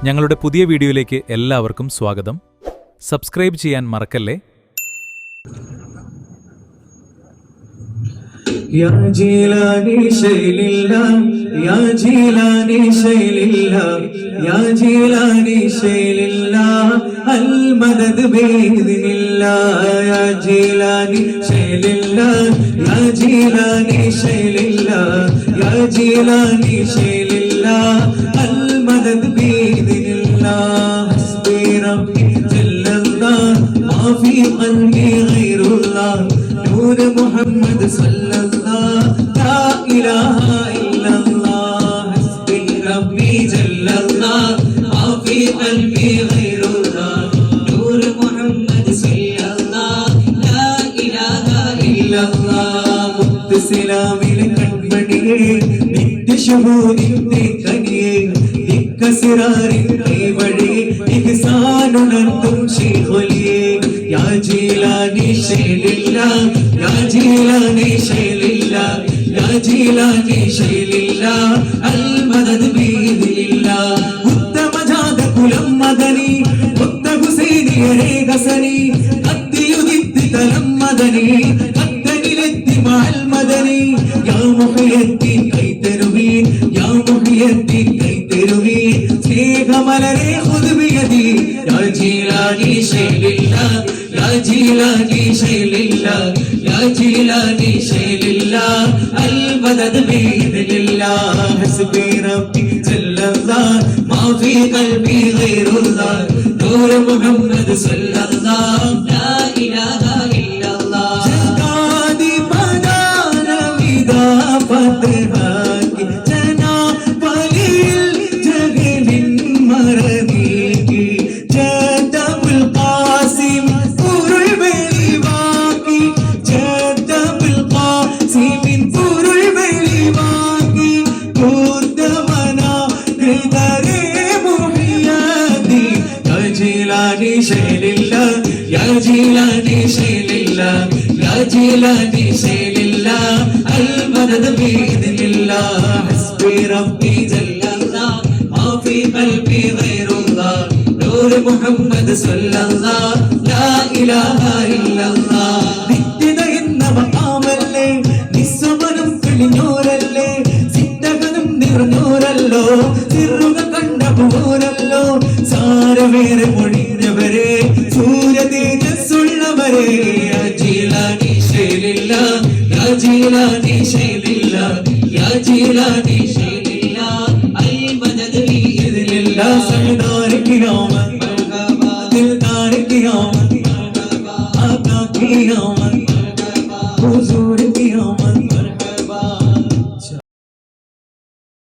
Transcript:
ഞങ്ങളുടെ പുതിയ വീഡിയോയിലേക്ക് എല്ലാവർക്കും സ്വാഗതം. സബ്സ്ക്രൈബ് ചെയ്യാൻ മറക്കല്ലേ. يا جيلاني شيل الله يا جيلاني شيل الله يا جيلاني شيل الله المدد بإذن الله يا جيلاني شيل الله يا جيلاني شيل الله يا جيلاني شيل الله المدد بإذن الله حسبي ربي جل الله ما في قلبي غير الله نور محمد صلى الله لا إله إلا الله حسبي ربي جل الله ما في قلبي غير الله نور محمد صلى الله لا إله إلا الله മുത്തസിലാമിൽ കൺമണിയേ നിത്യശുഭൂരിന്റെ കനിയേ നിക്കസിറാറിൻ കൈവഴിയേ ഇഹ്സാനുണർത്തും ശൈഖുലിയേ യാ ജീലാനി ശൈലില്ലാ യാ ജീലാനി ശൈലില്ലാ യാ ജീലാനി ശൈലില്ലാ അൽ മദദ് ബിഇദ്നില്ലാ ഉത്തമജാത കുലം മദനി മുത്ത ഹുസൈനിയരേ ഗസനി കത്തിയുദിത്തി തലം മദനി കത്തനിലെത്തി മഅൽ മദനി യാ മുഹയ്യദ്ദീൻ കൈതരുവീൻ യാ മുഹയ്യദ്ദീൻ കൈതരുവീൻ സ്നേഹമലരേ ഖുദ് ബിയദി യാ ജീലാനി ശൈലില്ലാ يا جيلاني شيل الله يا جيلاني شيل الله المدد بإذن الله حسبي ربي جل الله ما في قلبي غير الله نور محمد صلى الله لا إله إلا الله جهادي بدانا ودا فتحك جنا بليل جهل مرضيك جدب القاسم جيلاني شيل الله يا جيلاني شيل الله يا جيلاني شيل الله المدد بإذن الله حسبي ربي جل الله ما في قلبي غير الله نور محمد صلى الله لا إله إلا الله നിത്യത എന്ന മഖാമല്ലേ നിസ്സമനം കിളിഞ്ഞോരല്ലേ സിദ്ധകനും നിറഞ്ഞോരല്ലോ തിരുക കണ്ട പോരല്ലോ സാരവേറെ മൊഴിഞ്ഞവരെ സൂര്യ തേജസ്സുള്ളവരെ യാ ജീലാനി ശൈലില്ലാ യാ ജീലാനി ശൈലില്ലാ യാ ജീലാനി ശൈലില്ലാ അൽ മദദ് ബിഇദ്നില്ലാ സർദാർ ഖിയാമത് ദിൽദാർ ഖിയാമത് ആകാ ഖിയാമത് ഹുസൂർ ഖിയാമത്